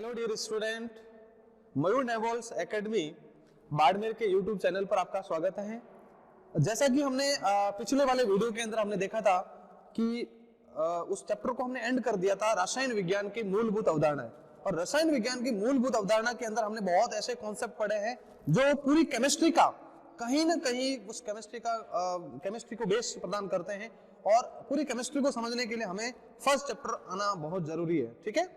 Hello dear student, मयूर नेवल्स academy Barmer के YouTube channel पर आपका स्वागत है। जैसा कि हमने पिछले वाले वीडियो के अंदर हमने देखा था कि उस चैप्टर को हमने एंड कर दिया था रसायन विज्ञान की मूलभूत अवधारणाएं। और रसायन विज्ञान की मूलभूत अवधारणा के अंदर हमने बहुत ऐसे कॉन्सेप्ट पढ़े हैं जो पूरी केमिस्ट्री का कहीं ना कहीं उस केमिस्ट्री को बेस प्रदान करते हैं। और पूरी केमिस्ट्री को समझने के लिए हमें फर्स्ट चैप्टर आना बहुत जरूरी है। ठीक है,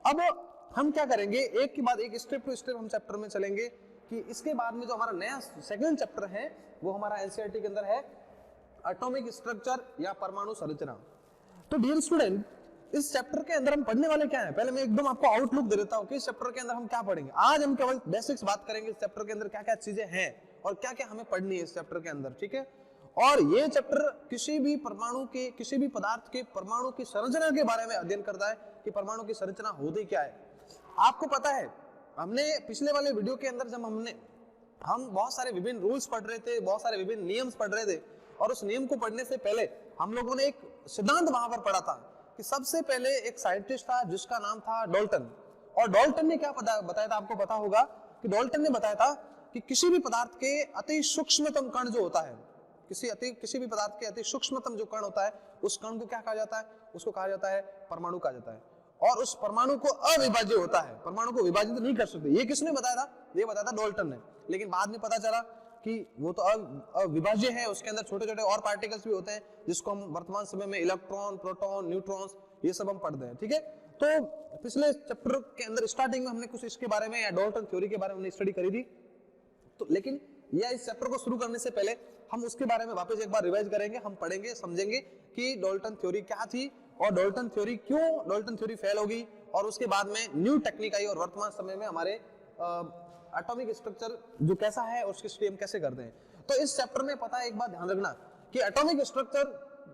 अब हम क्या करेंगे, एक के बाद एक स्टेप टू स्टेप हम चैप्टर में चलेंगे कि इसके बाद में जो हमारा नया सेकंड चैप्टर है वो हमारा एनसीईआरटी के अंदर है एटॉमिक स्ट्रक्चर या परमाणु संरचना। तो डियर स्टूडेंट, इस चैप्टर के अंदर हम पढ़ने वाले क्या है, पहले मैं एकदम आपको आउटलुक दे देता हूं कि इस चैप्टर के अंदर हम क्या पढ़ेंगे। आज हम केवल बेसिक्स बात करेंगे इस चैप्टर के अंदर क्या क्या चीजें हैं और क्या क्या हमें पढ़नी है इस चैप्टर के अंदर। ठीक है, और ये चैप्टर किसी भी परमाणु के, किसी भी पदार्थ के परमाणु की संरचना के बारे में अध्ययन करता है कि परमाणु की संरचना होती क्या है। आपको पता है, हमने पिछले वाले वीडियो के अंदर जब हम बहुत सारे विभिन्न रूल्स पढ़ रहे थे, बहुत सारे विभिन्न नियम्स पढ़ रहे थे, और उस नियम को पढ़ने से पहले हम लोगों ने एक सिद्धांत वहां पर पढ़ा था कि सबसे पहले एक साइंटिस्ट था जिसका नाम था डाल्टन। और डाल्टन ने क्या बताया था, आपको पता होगा कि डाल्टन ने बताया था कि किसी भी पदार्थ के अति सूक्ष्मतम कण जो होता है, किसी भी पदार्थ के अति सूक्ष्मतम जो कण होता है उस कण को क्या कहा जाता है, उसको कहा जाता है परमाणु कहा जाता है। और उस परमाणु को अविभाज्य होता है, परमाणु को विभाजित नहीं कर सकते। ये किसने बताया था, ये बताया था डाल्टन ने। लेकिन बाद में पता चला कि वो तो अविभाज्य है, उसके अंदर छोटे छोटे और पार्टिकल्स भी होते हैं जिसको हम वर्तमान समय में इलेक्ट्रॉन, प्रोटॉन, न्यूट्रॉन्स ये सब हम पढ़ते हैं। ठीक है, तो पिछले चैप्टर के अंदर स्टार्टिंग में हमने कुछ इसके बारे में या डाल्टन थ्योरी के बारे में स्टडी करी थी। तो लेकिन यह इस चैप्टर को शुरू करने से पहले हम उसके बारे में वापस एक बार रिवाइज करेंगे, हम पढ़ेंगे, समझेंगे कि डाल्टन थ्योरी क्या थी और डाल्टन थ्योरी क्यों डाल्टन थ्योरी फेल होगी, और उसके बाद में न्यू टेक्निक आई और वर्तमान समय में हमारे एटॉमिक स्ट्रक्चर जो कैसा है उसकी स्टडी हम कैसे करते हैं। तो इस चैप्टर में पता है, एक बात ध्यान रखना कि एटॉमिक स्ट्रक्चर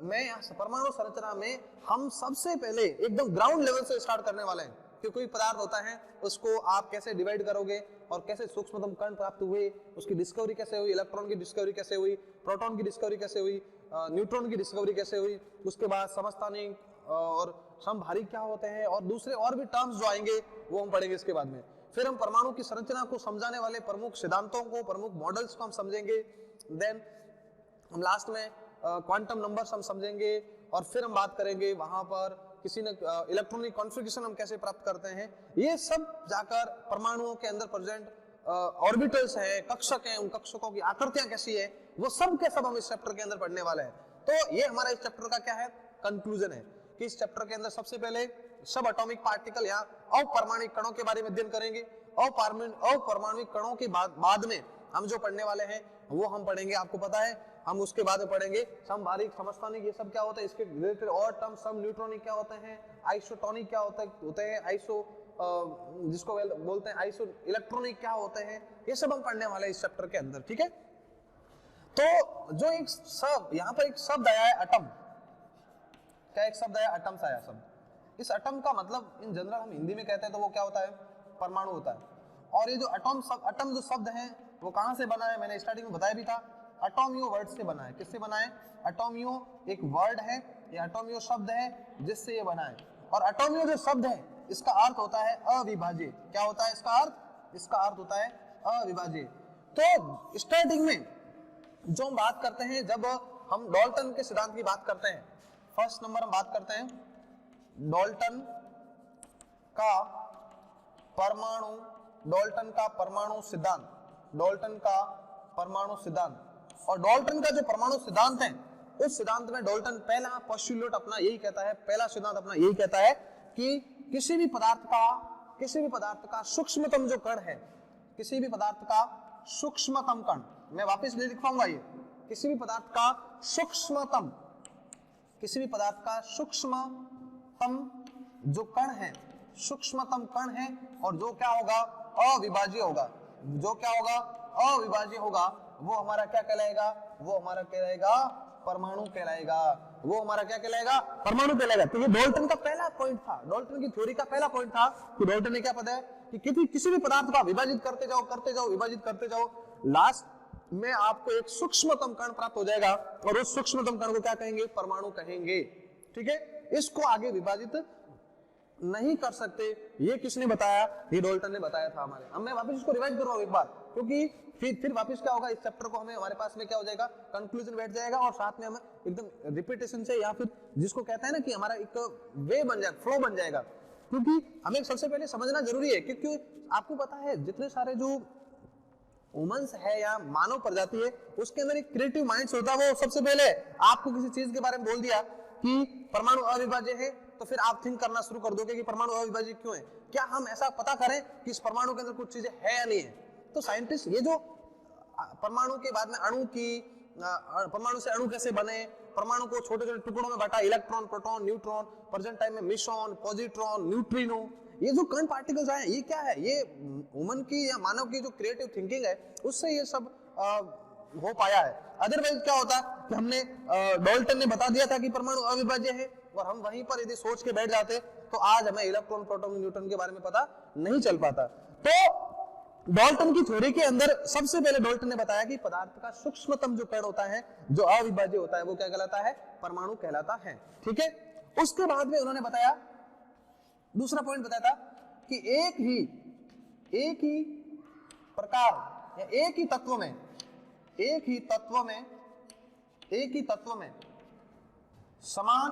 में, परमाणु संरचना में हम सबसे पहले एकदम ग्राउंड लेवल से स्टार्ट करने वाले हैं कि कोई पदार्थ होता है उसको आप कैसे डिवाइड करोगे और कैसे सूक्ष्मतम कण प्राप्त हुए, उसकी डिस्कवरी कैसे हुई, इलेक्ट्रॉन की डिस्कवरी कैसे हुई, प्रोटॉन की डिस्कवरी कैसे हुई, न्यूट्रॉन की डिस्कवरी कैसे हुई, उसके बाद समस्थानिक और समभारी क्या होते हैं, और दूसरे और भी टर्म्स जो आएंगे वो हम पढ़ेंगे इसके बाद में। फिर हम परमाणु की संरचना को समझाने वाले प्रमुख सिद्धांतों को, प्रमुख मॉडल्स को हम समझेंगे। देन हम लास्ट में क्वांटम नंबर्स हम समझेंगे, और फिर हम बात करेंगे वहां पर किसी ने इलेक्ट्रॉनिक कॉन्फ़िगरेशन हम कैसे प्राप्त करते हैं। ये सब जाकर परमाणुओं के अंदर प्रेजेंट ऑर्बिटल्स हैं, कक्षक हैं, उन कक्षकों की आकृतियां कैसी है, वो सब के सब हम इस चैप्टर के अंदर पढ़ने वाले हैं। तो ये हमारा इस चैप्टर का क्या है, कंक्लूजन है कि इस चैप्टर के अंदर सबसे पहले सब एटॉमिक पार्टिकल या अपारमाणविक कणों के बारे में अध्ययन करेंगे। अपारमाणविक कणों के बाद में हम जो पढ़ने वाले हैं वो हम पढ़ेंगे, आपको पता है हम उसके बाद में पढ़ेंगे समभारिक, समस्थानिक, ये सब क्या होता है, इसके रिलेटेड और टर्म, सब न्यूट्रॉनिक क्या होते हैं, आइसोटोनिक क्या होते हैं, आइसो जिसको बोलते हैं आइसो इलेक्ट्रॉनिक क्या होते हैं, ये सब हम पढ़ने वाले हैं इस चैप्टर के अंदर। ठीक है, तो जो एक शब्द यहाँ पर एक शब्द आया है एटम, क्या एक शब्द आया, एटम्स आया शब्द। इस एटम का मतलब इन जनरल हम हिंदी में कहते हैं तो वो क्या होता है, परमाणु होता है। और ये जो एटम जो शब्द है वो कहां से बना है, मैंने स्टार्टिंग में बताया भी था, एटोमियो वर्ड से बना है। किससे बना है, एटोमियो एक वर्ड है, ये एटोमियो शब्द है जिससे ये बना है। और एटोमियो जो शब्द है इसका अर्थ होता है अविभाज्य। क्या होता है इसका अर्थ, इसका अर्थ होता है अविभाज्य। तो स्टार्टिंग में जो हम बात करते हैं, जब हम डाल्टन के सिद्धांत की बात करते हैं, फर्स्ट नंबर हम बात करते हैं डाल्टन का परमाणु सिद्धांत, डाल्टन का परमाणु सिद्धांत। और डाल्टन का जो परमाणु सिद्धांत है उस सिद्धांत में डाल्टन पहला पोस्टुलेट अपना यही कहता है, पहला सिद्धांत अपना यही कहता है कि किसी भी पदार्थ का सूक्ष्मतम जो कण है, किसी भी पदार्थ का सूक्ष्मतम कण, मैं वापस नहीं लिख पाऊंगा, ये किसी भी पदार्थ का सूक्ष्मतम जो कण है, सूक्ष्मतम कण है, और जो क्या होगा, अविभाज्य होगा, जो क्या होगा, अविभाज्य होगा, वो हमारा क्या कहलाएगा, वो हमारा कहलाएगा परमाणु कहलाएगा, वो हमारा क्या कहलाएगा, परमाणु कहलाएगा। तो ये डाल्टन का पहला पॉइंट था, डाल्टन की थ्योरी का पहला पॉइंट था कि डाल्टन ने क्या पता है कि किसी भी पदार्थ को विभाजित करते जाओ, विभाजित करते जाओ, लास्ट में आपको एक सूक्ष्मतम कण प्राप्त हो जाएगा, और उस सूक्ष्मतम कण को क्या कहेंगे, परमाणु कहेंगे। ठीक है, इसको आगे विभाजित नहीं कर सकते। ये किसने बताया? ये डाल्टन ने बताया था हमारे। अब मैं वापस इसको रिवाइज कर रहा हूं एक बार, क्योंकि फिर वापस क्या होगा, इस चैप्टर को हमें हमारे पास में क्या हो जाएगा, कंक्लूजन बैठ जाएगा, और साथ में हमें एकदम रिपीटेशन से, या फिर जिसको कहते हैं ना कि हमारा एक वे बन जाएगा, फ्लो बन जाएगा। क्योंकि हमें सबसे पहले समझना जरूरी है, क्योंकि आपको पता है जितने सारे जो वुमन्स है या मानव प्रजाति है, उसके अंदर एक क्रिएटिव माइंड्स होता है। वो सबसे पहले आपको किसी चीज के बारे में बोल दिया कि परमाणु अविभाज्य है, तो फिर आप थिंक करना शुरू कर दोगे कि परमाणु अविभाज्य क्यों है, क्या हम ऐसा पता करें कि इस परमाणु के अंदर कुछ चीजें है या नहीं है। तो साइंटिस्ट ये जो परमाणु के बाद में अणु की, परमाणु से अणु कैसे बने, परमाणु को छोटे छोटे टुकड़ों में बांटा, electron, proton, neutron, present time में मिसॉन, पॉजिट्रॉन, न्यूट्रिनो, ये जो कण पार्टिकल्स आए, ये क्या है, ये ह्यूमन की या मानव की जो क्रिएटिव थिंकिंग है उससे ये सब हो पाया है। अदरवाइज क्या होता कि हमने डाल्टन ने बता दिया था कि परमाणु अविभाज्य है, और हम वहीं पर यदि सोच के बैठ जाते तो आज हमें इलेक्ट्रॉन, प्रोटॉन, न्यूट्रॉन के बारे में पता नहीं चल पाता। तो डाल्टन की थ्योरी के अंदर सबसे पहले डाल्टन ने बताया कि पदार्थ का सूक्ष्मतम जो कण होता है, जो अविभाज्य होता है, वो क्या कहलाता है, परमाणु कहलाता है। ठीक है, उसके बाद में उन्होंने बताया, दूसरा पॉइंट बताया था कि एक ही प्रकार या एक ही तत्व में समान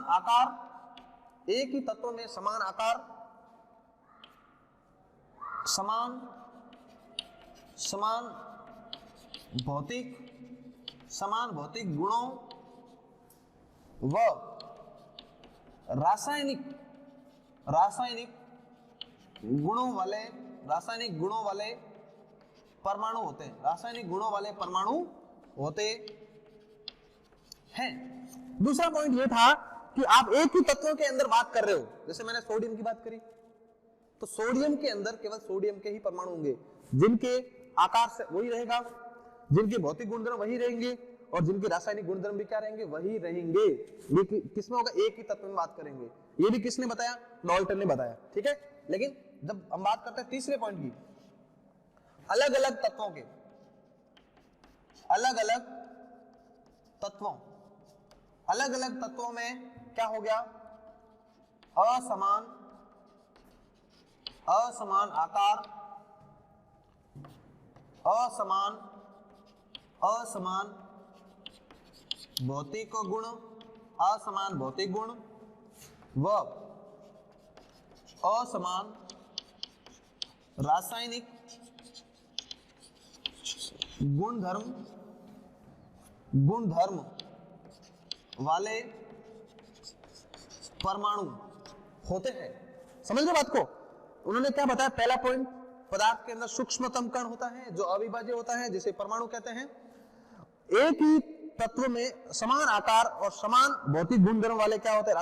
आकार, एक ही तत्व में समान आकार, समान भौतिक गुणों व रासायनिक गुणों वाले परमाणु होते हैं, रासायनिक गुणों वाले परमाणु होते हैं। दूसरा पॉइंट ये था कि आप एक ही तत्व के अंदर बात कर रहे हो, जैसे मैंने सोडियम की बात करी, तो सोडियम के अंदर केवल सोडियम के ही परमाणु होंगे, जिनके आकार से वही रहेगा, जिनके भौतिक गुणधर्म वही रहेंगे, और जिनके रासायनिक गुणधर्म भी क्या रहेंगे, वही रहेंगे। ये किसमें होगा, एक ही तत्व में बात करेंगे। ये भी किसने बताया, डाल्टन ने बताया। ठीक है, लेकिन जब हम बात करते हैं तीसरे पॉइंट की, अलग अलग तत्वों में क्या हो गया, असमान आकार, असमान भौतिक गुण, असमान भौतिक गुण व असमान रासायनिक गुणधर्म वाले परमाणु होते हैं। समझ लो बात को। उन्होंने क्या बताया, पहला पॉइंट, पदार्थ के अंदर सूक्ष्मतम कण होता है जो अविभाज्य होता है, जिसे परमाणु कहते हैं। एक ही तत्व में समान आकार और समान भौतिक गुणधर्म वाले क्या होते हैं,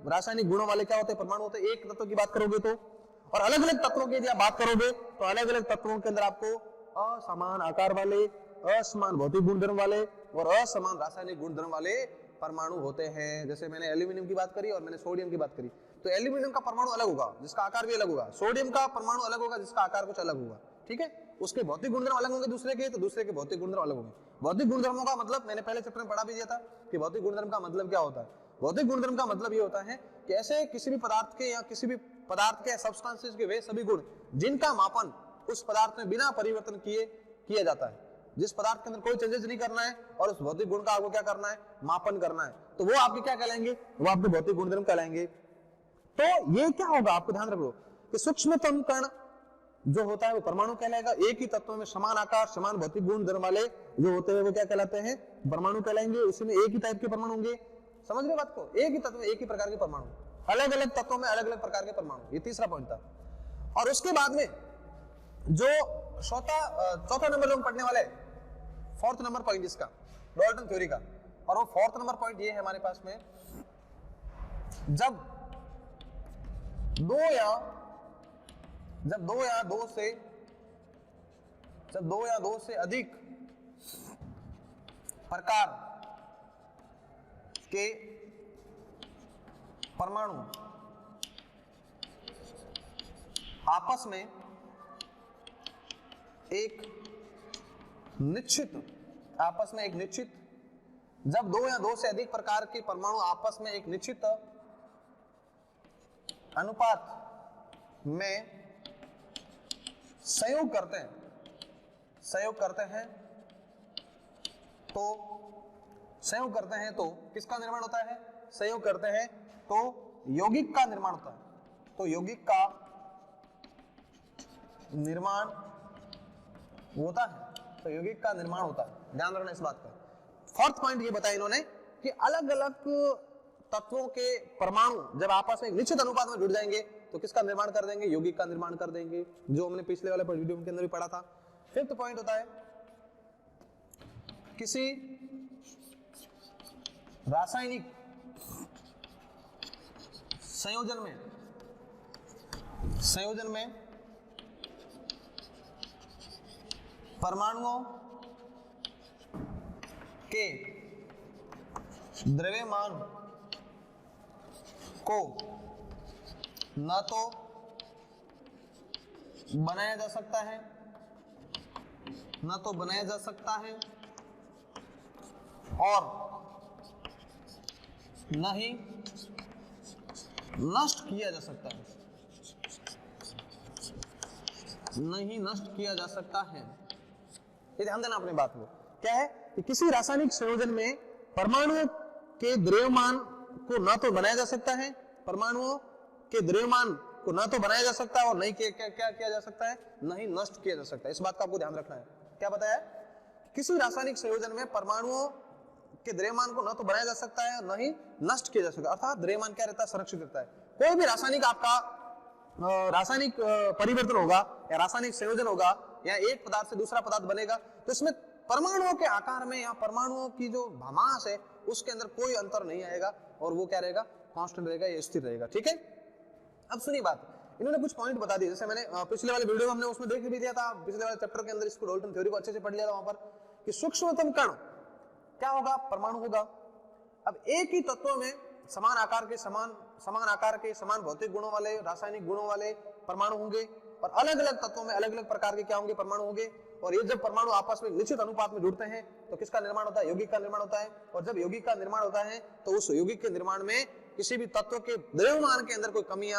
रासायनिक गुणों वाले क्या होते हैं, परमाणु होते हैं। एक तत्व की बात करोगे तो, और अलग अलग तत्वों की यदि आप बात करोगे तो अलग अलग तत्वों के अंदर आपको असमान आकार वाले, असमान भौतिक गुणधर्म वाले और असमान रासायनिक गुणधर्म वाले परमाणु होते हैं। जैसे मैंने एल्यूमिनियम की बात करी और मैंने सोडियम की बात करी, तो एल्यूमिनियम का परमाणु अलग होगा जिसका आकार भी अलग होगा, सोडियम का परमाणु अलग होगा जिसका आकार कुछ अलग होगा। ठीक है, उसके भौतिक गुणधर्म अलग होंगे दूसरे के, तो दूसरे के भौतिक गुणधर्म अलग होंगे। भौतिक गुणधर्मों का मतलब मैंने पहले चैप्टर में पढ़ा भी दिया था कि भौतिक गुणधर्म का मतलब क्या होता है। भौतिक गुणधर्म का मतलब ये होता है कि ऐसे किसी भी पदार्थ के या किसी भी पदार्थ के सब्सटेंसेस के वे सभी गुण जिनका मापन उस पदार्थ में बिना परिवर्तन किए किया जाता है। जिस पदार्थ के अंदर कोई चेंजेस नहीं करना है और उस भौतिक गुण का आपको क्या करना है, मापन करना है, तो वो आपके क्या कहलाएंगे, वो आपके भौतिक गुणधर्म कहलाएंगे। तो ये क्या होगा, आपको ध्यान रखो कि सूक्ष्मतम कण जो होता है वो परमाणु कहलाएगा। एक ही तत्व में समान आकार, समान भौतिक गुण धर्म वाले जो होते हैं वो क्या कहलाते हैं, परमाणु कहलाएंगे। उसमें एक ही टाइप के परमाणु होंगे। समझ रहे बात को, एक ही तत्व में एक ही प्रकार के परमाणु, अलग अलग तत्वों में अलग अलग प्रकार के परमाणु। ये तीसरा पॉइंट था। और उसके बाद में जो चौथा नंबर जो हम पढ़ने वाले, फोर्थ नंबर पॉइंट इसका डाल्टन थ्योरी का, और वो फोर्थ नंबर पॉइंट ये है हमारे पास में, जब दो या दो से अधिक प्रकार के परमाणु आपस में एक निश्चित जब दो या दो से अधिक प्रकार के परमाणु आपस में एक निश्चित अनुपात में संयोग करते हैं तो किसका निर्माण होता है? संयोग करते हैं तो यौगिक का निर्माण होता है। तो यौगिक का निर्माण होता है। ध्यान रखना इस बात का। फोर्थ पॉइंट ये बताया इन्होंने कि अलग अलग तत्वों के परमाणु जब आपस में निश्चित अनुपात में जुड़ जाएंगे तो किसका निर्माण कर देंगे? यौगिक का निर्माण कर देंगे, जो हमने पिछले वाले वीडियो के अंदर भी पढ़ा था। फिफ्थ पॉइंट होता है किसी रासायनिक संयोजन में परमाणुओं के द्रव्यमान को न तो बनाया जा सकता है और न ही नष्ट किया जा सकता है। ये ध्यान देना अपनी बात को। क्या है कि किसी रासायनिक संयोजन में परमाणुओं के द्रव्यमान को न तो बनाया जा सकता है, और नहीं क्या किया जा सकता है, नहीं नष्ट किया जा सकता है। इस बात का आपको ध्यान रखना है। क्या बताया? किसी रासायनिक संयोजन में परमाणुओं के द्रव्यमान को न तो बनाया जा सकता है, न ही नष्ट किया जा सकता है। अर्थात द्रव्यमान क्या रहता है? संरक्षित रहता है। कोई भी रासायनिक परिवर्तन होगा या रासायनिक संयोजन होगा या एक पदार्थ से दूसरा पदार्थ बनेगा तो इसमें परमाणुओं के आकार में या परमाणुओं की जो भामास है उसके अंदर कोई अंतर नहीं आएगा और वो क्या रहेगा? कांस्टेंट रहेगा या स्थिर रहेगा। ठीक है। अब सुनिए बात, इन्होंने कुछ पॉइंट बता दिए। जैसे मैंने पिछले वाले वीडियो में हमने उसमें देख भी दिया था, पिछले वाले चैप्टर के अंदर इसको डाल्टन थ्योरी को अच्छे से पढ़ लिया था वहां पर कि सूक्ष्मतम कण क्या होगा? परमाणु होगा। अब एक ही तत्व में समान आकार के समान भौतिक गुणों वाले, रासायनिक गुणों वाले परमाणु होंगे और अलग अलग तत्वों में अलग अलग प्रकार के क्या होंगे? परमाणु होंगे। और ये जब परमाणु आपस में निश्चित अनुपात में जुड़ते हैं तो किसका निर्माण होता है? यौगिक का निर्माण होता है। और जब यौगिक का निर्माण होता है तो उस यौगिक के निर्माण में किसी भी तत्व के द्रव्यमान के अंदर कोई कमी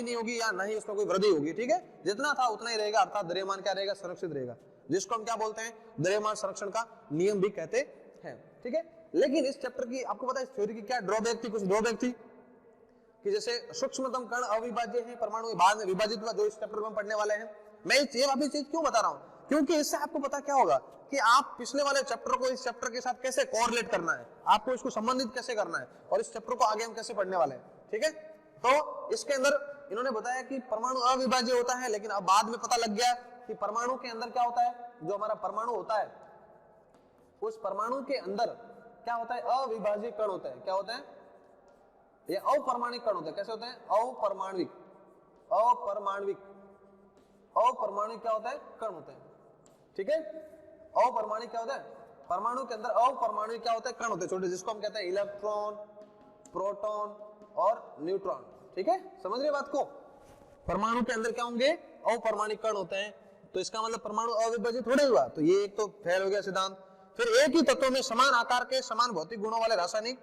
नहीं होगी या नहीं उसमें कोई वृद्धि होगी। ठीक है। जितना था उतना ही रहेगा, अर्थात द्रव्यमान क्या रहेगा? संरक्षित रहेगा, जिसको हम क्या बोलते हैं? द्रव्यमान संरक्षण का नियम भी कहते हैं। ठीक है। लेकिन इस चैप्टर की आपको पता है इस थ्योरी की क्या ड्रॉबैक थी? कुछ ड्रॉबैक थी कि जैसे सूक्ष्मतम कण अविभाज्य है, परमाणु बाद में विभाजित हुआ, जो इस चैप्टर में हम पढ़ने वाले हैं। मैं ये अभी चीज क्यों बता रहा हूं? क्योंकि इससे आपको पता क्या होगा कि आप पिछले वाले चैप्टर को इस चैप्टर के साथ कैसे कोरिलेट करना है, आपको इसको संबंधित कैसे करना है और इस चैप्टर को आगे हम कैसे पढ़ने वाले हैं। ठीक है। तो इसके अंदर इन्होंने बताया कि परमाणु अविभाज्य होता है, लेकिन अब बाद में पता लग गया कि परमाणु के अंदर क्या होता है? जो हमारा परमाणु होता है उस परमाणु के अंदर क्या होता है? अविभाज्य कण होता है। क्या होता है? ये अपरमाणिक कण होते हैं। कैसे होते हैं? अपरमाणविक क्या होता है? कण होते हैं। ठीक है। अपरमाणिक क्या होता है? परमाणु के अंदर अपरमाणविक क्या होता है? कण होते हैं छोटे, जिसको हम कहते हैं इलेक्ट्रॉन, प्रोटॉन और न्यूट्रॉन। ठीक है। समझ रहे बात को? परमाणु के अंदर क्या होंगे? अपरमाणिक कण होते हैं। तो इसका मतलब परमाणु अविभाज्य थोड़े हुआ, तो ये एक तो फेल हो गया सिद्धांत। फिर एक ही तत्व में समान आकार के समान भौतिक गुणों वाले रासायनिक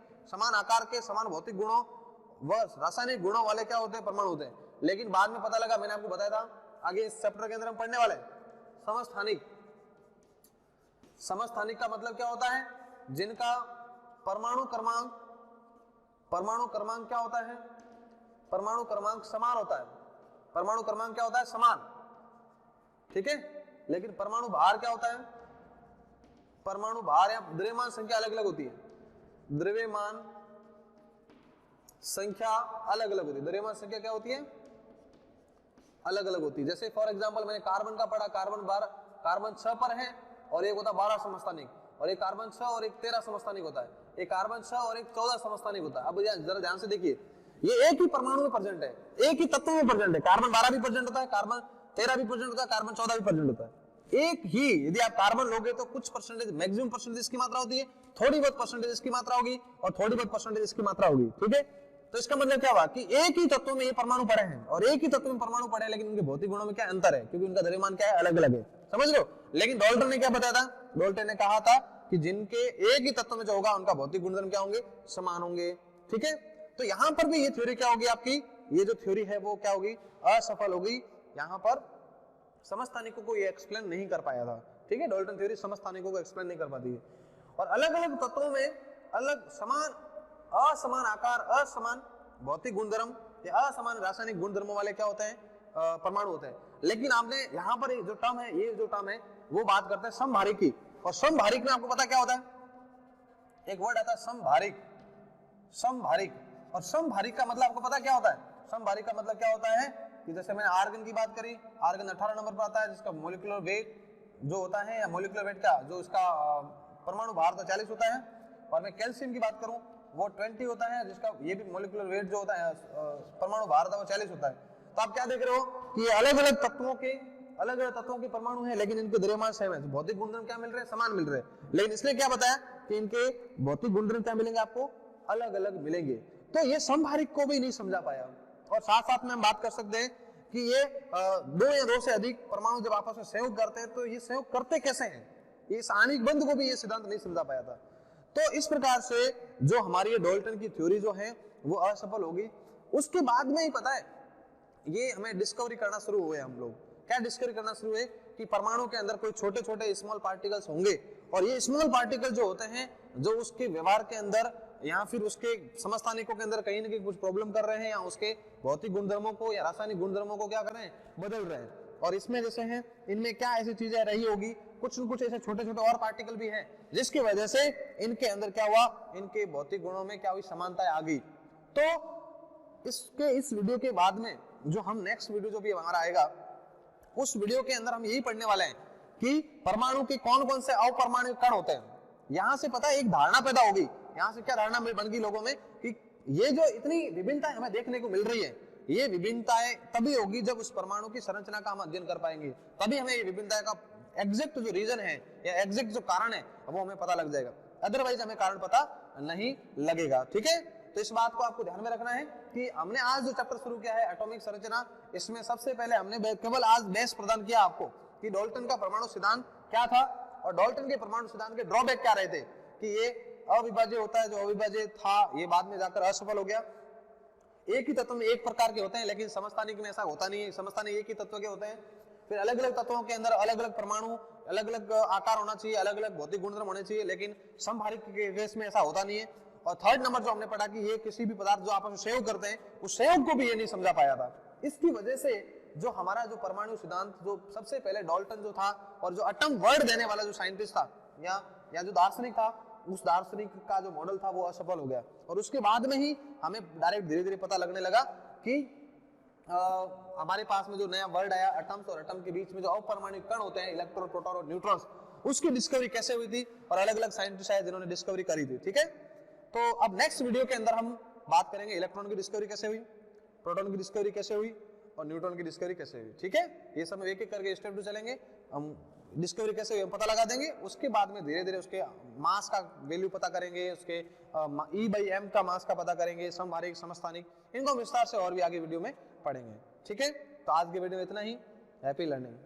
गुणों वाले क्या होते हैं? परमाणु होते हैं। लेकिन बाद में पता लगा, मैंने आपको बताया था, आगे इस चैप्टर के अंदर हम पढ़ने वाले समस्थानिक का मतलब क्या होता है? जिनका परमाणु क्रमांक क्या होता है? परमाणु क्रमांक समान होता है। परमाणु क्रमांक क्या होता है? समान। ठीक है। लेकिन परमाणु भार क्या होता है? परमाणु भार या द्रव्यमान संख्या अलग अलग होती है। द्रव्यमान संख्या अलग अलग होती है। द्रव्यमान संख्या क्या होती है? अलग अलग होती है। जैसे फॉर एग्जांपल मैंने कार्बन का पढ़ा, कार्बन 6 पर है और एक होता 12 समस्थानिक, और एक कार्बन 6 और एक 13 समस्थानिक होता है। एक कार्बन 6 और एक 14 समस्थानिक होता है। अब जरा ध्यान से देखिए, ये एक ही परमाणु में प्रेजेंट है, एक ही तत्व में प्रेजेंट है। कार्बन 12 भी प्रेजेंट होता है, कार्बन 13 भी प्रेजेंट होता है, कार्बन 14 भी प्रेजेंट होता है। एक ही यदि आप कार्बन लोगे तो कुछ परसेंटेज, मैक्सिमम परसेंटेज की मात्रा होती है, थोड़ी बहुत परसेंटेज इसकी मात्रा होगी और थोड़ी बहुत परसेंटेज इसकी मात्रा होगी। ठीक है। तो इसका मतलब क्या हुआ कि एक ही तत्व में ये परमाणु पड़े हैं और एक ही तत्व में परमाणु पड़े हैं, लेकिन उनके भौतिक गुणों में क्या अंतर है? क्योंकि उनका द्रव्यमान क्या है? अलग अलग है। समझ लो। लेकिन डाल्टन ने क्या बताया था? डाल्टन ने कहा था कि जिनके एक ही तत्व में जो होगा उनका भौतिक गुणधर्म क्या होंगे, समान होंगे। ठीक है, तो यहां पर भी ये थ्योरी क्या होगी आपकी, ये जो थ्योरी है वो क्या होगी, असफल होगी। यहां पर समस्थानिकों को ये एक्सप्लेन नहीं कर पाया था। ठीक है, डाल्टन थ्योरी समस्थानिकों को एक्सप्लेन नहीं कर पाती है। और अलग अलग तत्वों में अलग समान असमान आकार, असमान भौतिक गुणधर्म या असमान रासायनिक गुणधर्मों वाले क्या होते हैं, परमाणु होते हैं। लेकिन आपने यहाँ पर जो टर्म है, ये जो टर्म है वो बात करते हैं समभारिक की। और समभारिक में आपको पता क्या होता है, एक वर्ड आता है समभारिक, समभारिक। और समभारिक का मतलब आपको पता क्या होता है, समभारिक का मतलब क्या होता है कि जैसे मैंने आर्गन की बात करी, आर्गन 18 नंबर पर आता है, जिसका मोलिकुलर वेट जो होता है, या मोलिकुलर वेट का जो इसका परमाणु भार तो 40 होता है। और मैं कैल्शियम की बात करूं वो 20 होता है, जिसका ये भी मोलिकुलर वेट जो होता है परमाणु भार था वो 40 होता है। तो आप क्या देख रहे हो कि ये अलग अलग तत्वों के परमाणु हैं, लेकिन इनके द्रव्यमान सेम है। भौतिक गुणधर्म क्या मिल रहे हैं, समान मिल रहे हैं। लेकिन इसने क्या बताया कि इनके भौतिक गुणधर्म क्या मिलेंगे, आपको अलग अलग मिलेंगे। तो ये समभारिक को भी नहीं समझा पाया। और साथ साथ में हम बात कर सकते हैं कि ये दो या दो से अधिक परमाणु जब आपस में संयोग करते हैं तो ये संयोग करते कैसे हैं, ये आणविक बंध को भी ये सिद्धांत नहीं समझा पाया था। तो इस प्रकार से जो हमारी डाल्टन की थ्योरी जो है वो असफल होगी। उसके बाद में ही पता है ये हमें डिस्कवरी करना शुरू हुए, हम लोग क्या डिस्कवरी करना शुरू हुए कि परमाणु के अंदर कोई छोटे छोटे स्मॉल पार्टिकल्स होंगे। और ये स्मॉल पार्टिकल जो होते हैं जो उसके व्यवहार के अंदर या फिर उसके समस्थानिकों के अंदर कहीं ना कहीं कुछ प्रॉब्लम कर रहे हैं, या उसके भौतिक गुणधर्मों को या रासायनिक गुणधर्मों को क्या कर रहे हैं, बदल रहे हैं। और इसमें जैसे हैं इनमें क्या ऐसी चीजें रही होगी, कुछ न कुछ ऐसे छोटे छोटे और पार्टिकल भी हैं जिसकी वजह से इनके अंदर क्या हुआ, इनके भौतिक गुणों में क्या हुई, समानताएं आ गई। तो इस वीडियो के बाद में जो हम नेक्स्ट वीडियो जो भी हमारा आएगा उस वीडियो के अंदर हम यही पढ़ने वाले हैं कि परमाणु के कौन कौन से अपरमाणु कण होते हैं। यहां से पता है एक धारणा पैदा होगी, यहां से क्या धारणा बन गई लोगों में कि ये जो इतनी विभिन्नताएं हमें देखने को मिल रही है, ये विभिन्नताएं तभी होगी जब उस परमाणु की संरचना का हम अध्ययन कर पाएंगे, तभी हमें ये विभिन्नताएं का एग्जैक्ट जो रीजन है या एग्जैक्ट जो कारण है वो हमें पता लग जाएगा। अदरवाइज हमें कारण पता नहीं लगेगा। ठीक है, तो इस बात को आपको ध्यान में रखना है कि हमने आज जो चैप्टर शुरू किया है एटॉमिक संरचना, इसमें सबसे पहले हमने केवल आज बेस प्रदान किया आपको कि डाल्टन का परमाणु सिद्धांत क्या था और डाल्टन के परमाणु सिद्धांत के ड्रॉबैक क्या रहे थे, कि ये अविभाज्य होता है, जो अविभाज्य था ये बाद में जाकर असफल हो गया। एक ही तत्व में एक प्रकार के होते हैं, लेकिन समस्थानिक में ऐसा होता नहीं है, समस्थानिक एक ही तत्व के होते हैं। फिर अलग अलग तत्वों के अंदर अलग अलग परमाणु, अलग अलग आकार होना चाहिए, अलग अलग भौतिक गुणधर्म होने चाहिए, लेकिन समभारिक के केस में ऐसा होता नहीं है। और थर्ड नंबर जो हमने पढ़ा कि ये किसी भी पदार्थ जो आपस में संयोग करते हैं उस संयोग को भी ये नहीं समझा पाया था। इसकी वजह से जो हमारा जो परमाणु सिद्धांत जो सबसे पहले डाल्टन जो था और जो एटम वर्ड देने वाला जो साइंटिस्ट था या जो दार्शनिक था, उस दार्शनिक का जो मॉडल था वो असफल हो गया। और उसके बाद में ही हमें डायरेक्ट धीरे धीरे पता लगने लगा कि हमारे पास में जो नया वर्ड आया एटम्स, और एटम के बीच में जो अपरमाणु कण होते हैं इलेक्ट्रॉन, प्रोटॉन और न्यूट्रॉन्स, उसकी डिस्कवरी कैसे हुई थी और अलग अलग साइंटिस्ट आए जिन्होंने डिस्कवरी करी थी। ठीक है, तो अब नेक्स्ट वीडियो के अंदर हम बात करेंगे इलेक्ट्रॉन की डिस्कवरी कैसे हुई, प्रोटॉन की डिस्कवरी कैसे हुई और न्यूट्रॉन की डिस्कवरी कैसे हुई। ठीक है, ये सब एक एक करके स्टेप टू चलेंगे, हम डिस्कवरी कैसे हुई हम पता लगा देंगे। उसके बाद में धीरे धीरे उसके मास का वैल्यू पता करेंगे, उसके E/m का मास का पता करेंगे, समभारिक, समस्थानिक, इनको विस्तार से और भी आगे वीडियो में पढ़ेंगे। ठीक है, तो आज के वीडियो में इतना ही। Happy learning.